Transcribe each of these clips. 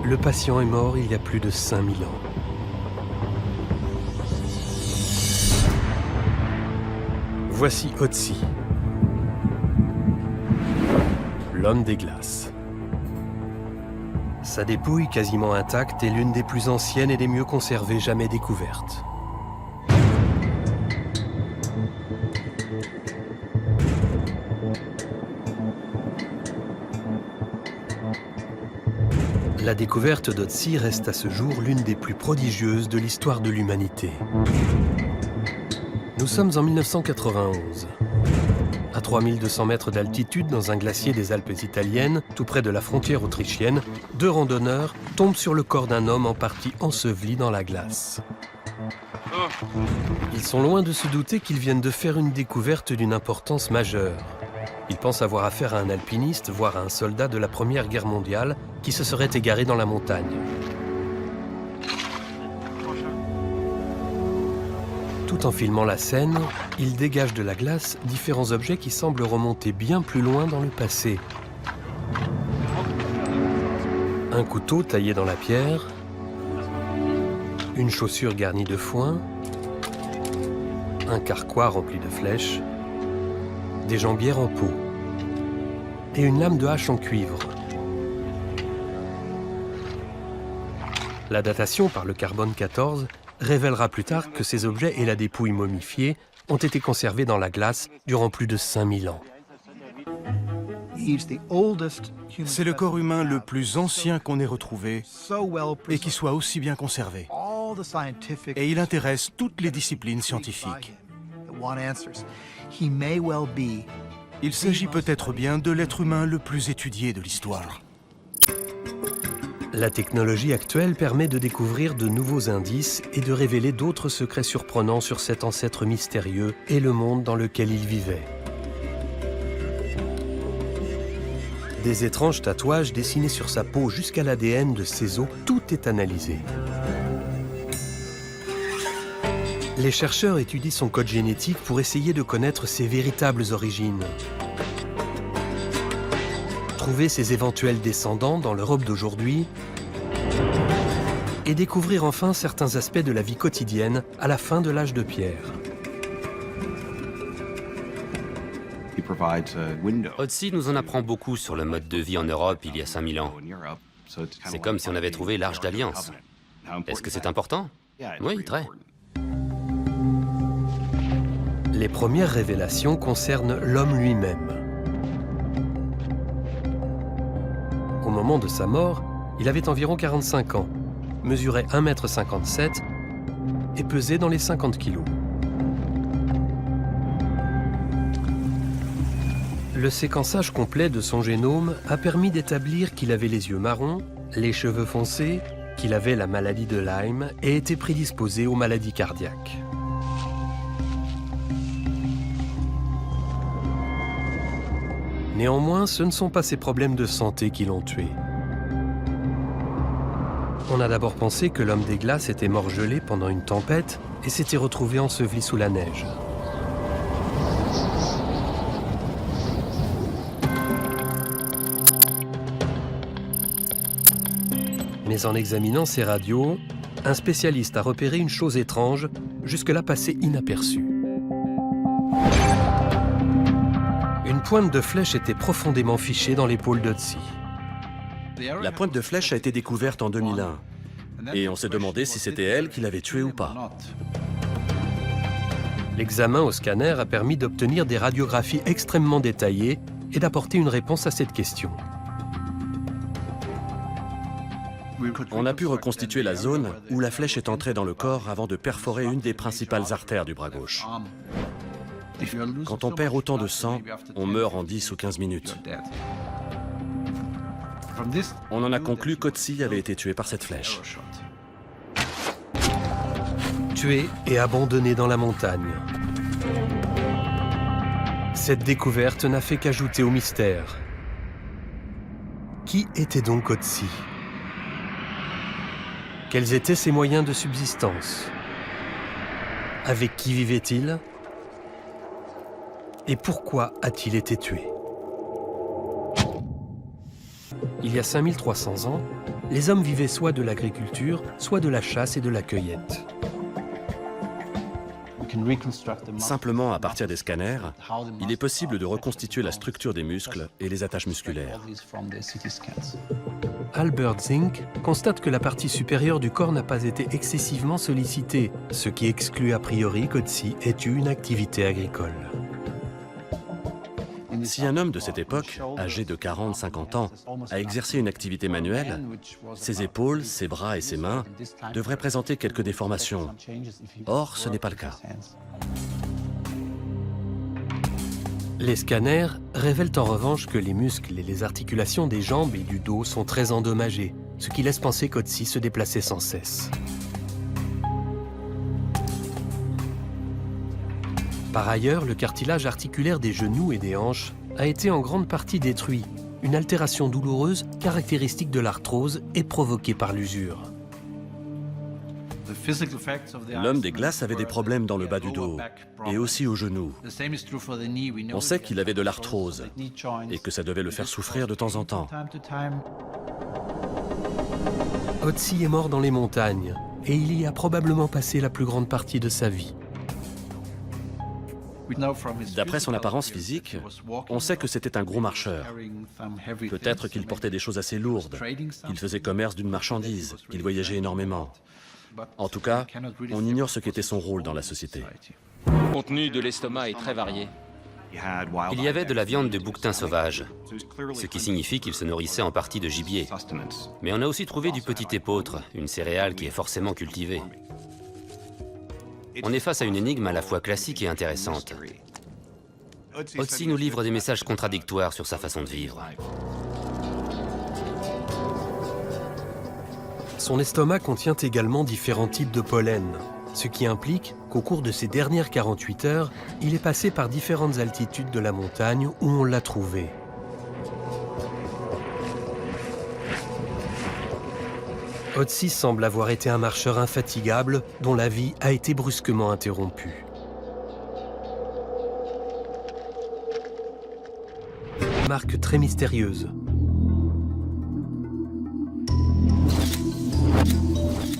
Le patient est mort il y a plus de 5000 ans. Voici Otzi, l'homme des glaces. Sa dépouille, quasiment intacte, est l'une des plus anciennes et des mieux conservées jamais découvertes. La découverte d'Otzi reste à ce jour l'une des plus prodigieuses de l'histoire de l'humanité. Nous sommes en 1991. À 3200 mètres d'altitude, dans un glacier des Alpes italiennes, tout près de la frontière autrichienne, 2 randonneurs tombent sur le corps d'un homme en partie enseveli dans la glace. Ils sont loin de se douter qu'ils viennent de faire une découverte d'une importance majeure. Ils pensent avoir affaire à un alpiniste, voire à un soldat de la Première Guerre mondiale, qui se serait égaré dans la montagne. Tout en filmant la scène, il dégage de la glace différents objets qui semblent remonter bien plus loin dans le passé. Un couteau taillé dans la pierre, une chaussure garnie de foin, un carquois rempli de flèches, des jambières en peau et une lame de hache en cuivre. La datation par le carbone 14 révélera plus tard que ces objets et la dépouille momifiée ont été conservés dans la glace durant plus de 5000 ans. C'est le corps humain le plus ancien qu'on ait retrouvé et qui soit aussi bien conservé. Et il intéresse toutes les disciplines scientifiques. Il s'agit peut-être bien de l'être humain le plus étudié de l'histoire. La technologie actuelle permet de découvrir de nouveaux indices et de révéler d'autres secrets surprenants sur cet ancêtre mystérieux et le monde dans lequel il vivait. Des étranges tatouages dessinés sur sa peau jusqu'à l'ADN de ses os, tout est analysé. Les chercheurs étudient son code génétique pour essayer de connaître ses véritables origines. Trouver ses éventuels descendants dans l'Europe d'aujourd'hui et découvrir enfin certains aspects de la vie quotidienne à la fin de l'âge de pierre. Otzi nous en apprend beaucoup sur le mode de vie en Europe il y a 5000 ans. C'est comme si on avait trouvé l'Arche d'Alliance. Est-ce que c'est important? Oui, très. Les premières révélations concernent l'homme lui-même. Au moment de sa mort, il avait environ 45 ans, mesurait 1,57 m et pesait dans les 50 kg. Le séquençage complet de son génome a permis d'établir qu'il avait les yeux marrons, les cheveux foncés, qu'il avait la maladie de Lyme et était prédisposé aux maladies cardiaques. Néanmoins, ce ne sont pas ces problèmes de santé qui l'ont tué. On a d'abord pensé que l'homme des glaces était mort gelé pendant une tempête et s'était retrouvé enseveli sous la neige. Mais en examinant ces radios, un spécialiste a repéré une chose étrange, jusque-là passée inaperçue. Une pointe de flèche était profondément fichée dans l'épaule d'Otzi. La pointe de flèche a été découverte en 2001. Et on s'est demandé si c'était elle qui l'avait tué ou pas. L'examen au scanner a permis d'obtenir des radiographies extrêmement détaillées et d'apporter une réponse à cette question. On a pu reconstituer la zone où la flèche est entrée dans le corps avant de perforer une des principales artères du bras gauche. Quand on perd autant de sang, on meurt en 10 ou 15 minutes. On en a conclu qu'Otzi avait été tué par cette flèche. Tué et abandonné dans la montagne. Cette découverte n'a fait qu'ajouter au mystère. Qui était donc Otzi? Quels étaient ses moyens de subsistance? Avec qui vivait-il? Et pourquoi a-t-il été tué? Il y a 5300 ans, les hommes vivaient soit de l'agriculture, soit de la chasse et de la cueillette. Simplement à partir des scanners, il est possible de reconstituer la structure des muscles et les attaches musculaires. Albert Zink constate que la partie supérieure du corps n'a pas été excessivement sollicitée, ce qui exclut a priori qu'Otzi ait eu une activité agricole. Si un homme de cette époque, âgé de 40-50 ans, a exercé une activité manuelle, ses épaules, ses bras et ses mains devraient présenter quelques déformations. Or, ce n'est pas le cas. Les scanners révèlent en revanche que les muscles et les articulations des jambes et du dos sont très endommagés, ce qui laisse penser qu'Otzi se déplaçait sans cesse. Par ailleurs, le cartilage articulaire des genoux et des hanches a été en grande partie détruit, une altération douloureuse caractéristique de l'arthrose et provoquée par l'usure. L'homme des glaces avait des problèmes dans le bas du dos et aussi aux genoux. On sait qu'il avait de l'arthrose et que ça devait le faire souffrir de temps en temps. Otzi est mort dans les montagnes et il y a probablement passé la plus grande partie de sa vie. D'après son apparence physique, on sait que c'était un gros marcheur. Peut-être qu'il portait des choses assez lourdes, qu'il faisait commerce d'une marchandise, qu'il voyageait énormément. En tout cas, on ignore ce qu'était son rôle dans la société. Le contenu de l'estomac est très varié. Il y avait de la viande de bouquetin sauvage, ce qui signifie qu'il se nourrissait en partie de gibier. Mais on a aussi trouvé du petit épeautre, une céréale qui est forcément cultivée. On est face à une énigme à la fois classique et intéressante. Otzi nous livre des messages contradictoires sur sa façon de vivre. Son estomac contient également différents types de pollen, ce qui implique qu'au cours de ces dernières 48 heures, il est passé par différentes altitudes de la montagne où on l'a trouvé. Otzi semble avoir été un marcheur infatigable dont la vie a été brusquement interrompue. Marque très mystérieuse.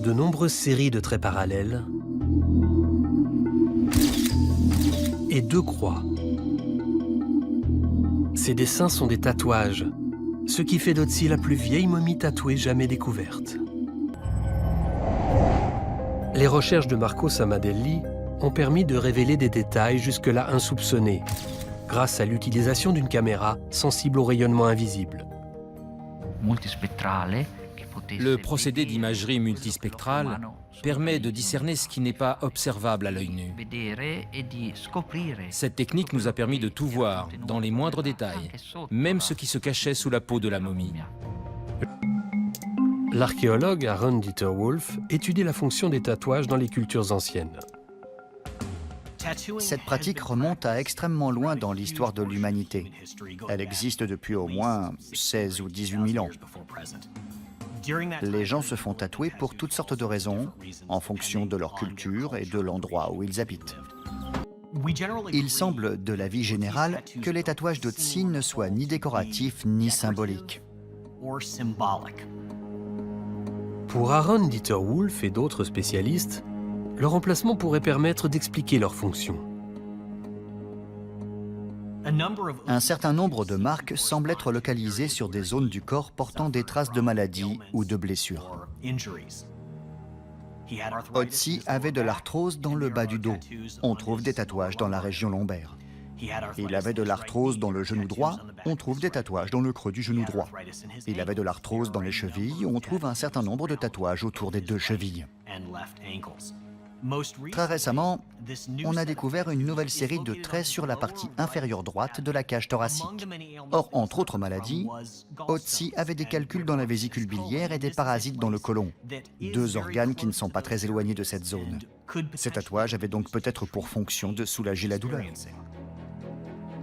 De nombreuses séries de traits parallèles et 2 croix. Ces dessins sont des tatouages, ce qui fait d'Otzi la plus vieille momie tatouée jamais découverte. Les recherches de Marco Samadelli ont permis de révéler des détails jusque-là insoupçonnés, grâce à l'utilisation d'une caméra sensible au rayonnement invisible. Le procédé d'imagerie multispectrale permet de discerner ce qui n'est pas observable à l'œil nu. Cette technique nous a permis de tout voir, dans les moindres détails, même ce qui se cachait sous la peau de la momie. L'archéologue Aaron Dieter Wolf étudie la fonction des tatouages dans les cultures anciennes. Cette pratique remonte à extrêmement loin dans l'histoire de l'humanité. Elle existe depuis au moins 16 ou 18 000 ans. Les gens se font tatouer pour toutes sortes de raisons, en fonction de leur culture et de l'endroit où ils habitent. Il semble, de l'avis général, que les tatouages d'Otzi ne soient ni décoratifs ni symboliques. Pour Aaron Dieter Wolf et d'autres spécialistes, leur emplacement pourrait permettre d'expliquer leur fonction. Un certain nombre de marques semblent être localisées sur des zones du corps portant des traces de maladies ou de blessures. Otzi avait de l'arthrose dans le bas du dos. On trouve des tatouages dans la région lombaire. Il avait de l'arthrose dans le genou droit. On trouve des tatouages dans le creux du genou droit. Il avait de l'arthrose dans les chevilles. On trouve un certain nombre de tatouages autour des 2 chevilles. Très récemment, on a découvert une nouvelle série de traits sur la partie inférieure droite de la cage thoracique. Or, entre autres maladies, Otzi avait des calculs dans la vésicule biliaire et des parasites dans le côlon, 2 organes qui ne sont pas très éloignés de cette zone. Ces tatouages avaient donc peut-être pour fonction de soulager la douleur.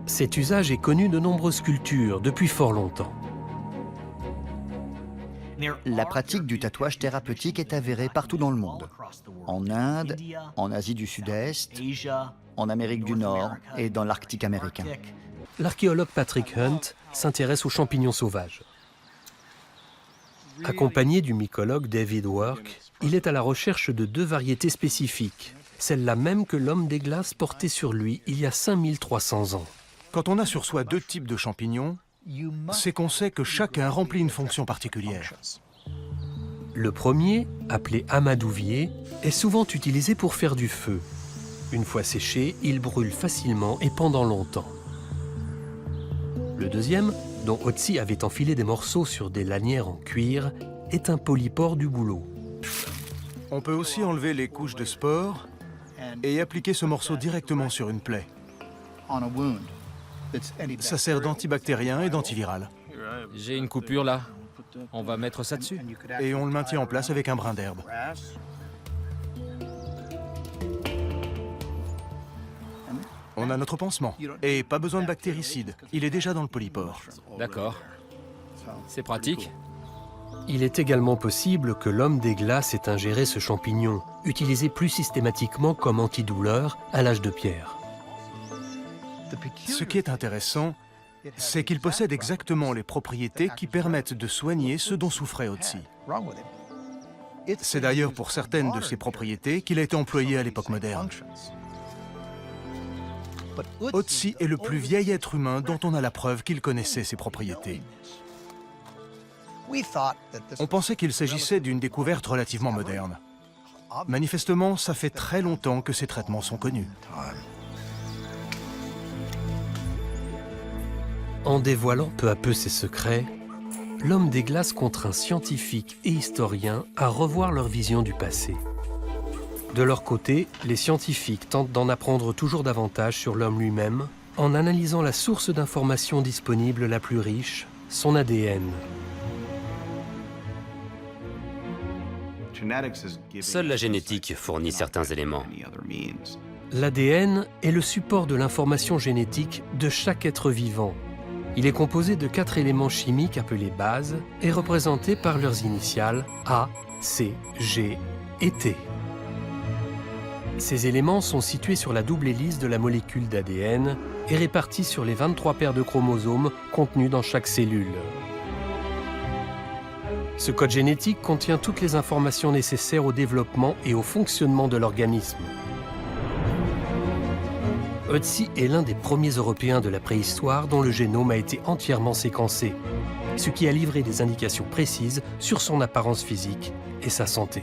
Cet usage est connu de nombreuses cultures depuis fort longtemps. La pratique du tatouage thérapeutique est avérée partout dans le monde. En Inde, en Asie du Sud-Est, en Amérique du Nord et dans l'Arctique américain. L'archéologue Patrick Hunt s'intéresse aux champignons sauvages. Accompagné du mycologue David Work, il est à la recherche de 2 variétés spécifiques, celles-là même que l'homme des glaces portait sur lui il y a 5300 ans. Quand on a sur soi 2 types de champignons, c'est qu'on sait que chacun remplit une fonction particulière. Le premier, appelé amadouvier, est souvent utilisé pour faire du feu. Une fois séché, il brûle facilement et pendant longtemps. Le deuxième, dont Otzi avait enfilé des morceaux sur des lanières en cuir, est un polypore du bouleau. On peut aussi enlever les couches de spores et appliquer ce morceau directement sur une plaie. Ça sert d'antibactérien et d'antiviral. J'ai une coupure là. On va mettre ça dessus. Et on le maintient en place avec un brin d'herbe. On a notre pansement. Et pas besoin de bactéricide. Il est déjà dans le polypore. D'accord. C'est pratique. Il est également possible que l'homme des glaces ait ingéré ce champignon, utilisé plus systématiquement comme antidouleur à l'âge de pierre. Ce qui est intéressant, c'est qu'il possède exactement les propriétés qui permettent de soigner ce dont souffrait Otzi. C'est d'ailleurs pour certaines de ces propriétés qu'il a été employé à l'époque moderne. Otzi est le plus vieil être humain dont on a la preuve qu'il connaissait ses propriétés. On pensait qu'il s'agissait d'une découverte relativement moderne. Manifestement, ça fait très longtemps que ces traitements sont connus. En dévoilant peu à peu ses secrets, l'homme des glaces contraint scientifiques et historiens à revoir leur vision du passé. De leur côté, les scientifiques tentent d'en apprendre toujours davantage sur l'homme lui-même en analysant la source d'information disponible la plus riche, son ADN. Seule la génétique fournit certains éléments. L'ADN est le support de l'information génétique de chaque être vivant. Il est composé de 4 éléments chimiques appelés bases et représentés par leurs initiales A, C, G et T. Ces éléments sont situés sur la double hélice de la molécule d'ADN et répartis sur les 23 paires de chromosomes contenus dans chaque cellule. Ce code génétique contient toutes les informations nécessaires au développement et au fonctionnement de l'organisme. Otzi est l'un des premiers Européens de la préhistoire dont le génome a été entièrement séquencé, ce qui a livré des indications précises sur son apparence physique et sa santé.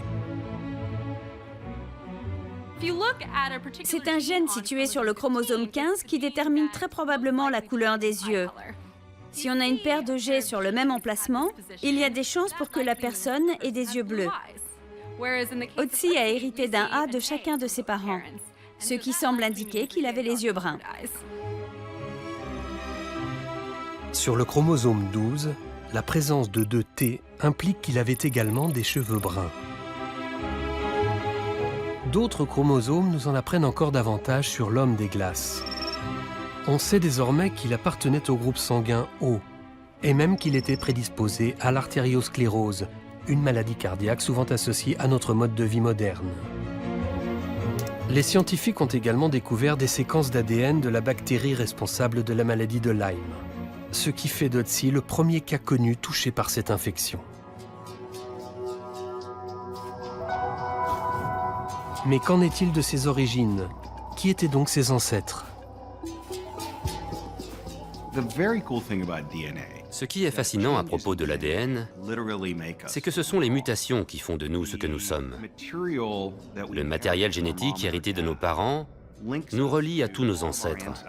C'est un gène situé sur le chromosome 15 qui détermine très probablement la couleur des yeux. Si on a une paire de G sur le même emplacement, il y a des chances pour que la personne ait des yeux bleus. Otzi a hérité d'un A de chacun de ses parents, ce qui semble indiquer qu'il avait les yeux bruns. Sur le chromosome 12, la présence de 2 T implique qu'il avait également des cheveux bruns. D'autres chromosomes nous en apprennent encore davantage sur l'homme des glaces. On sait désormais qu'il appartenait au groupe sanguin O, et même qu'il était prédisposé à l'artériosclérose, une maladie cardiaque souvent associée à notre mode de vie moderne. Les scientifiques ont également découvert des séquences d'ADN de la bactérie responsable de la maladie de Lyme, ce qui fait d'Otzi le premier cas connu touché par cette infection. Mais qu'en est-il de ses origines? Qui étaient donc ses ancêtres? Ce qui est fascinant à propos de l'ADN, c'est que ce sont les mutations qui font de nous ce que nous sommes. Le matériel génétique hérité de nos parents nous relie à tous nos ancêtres.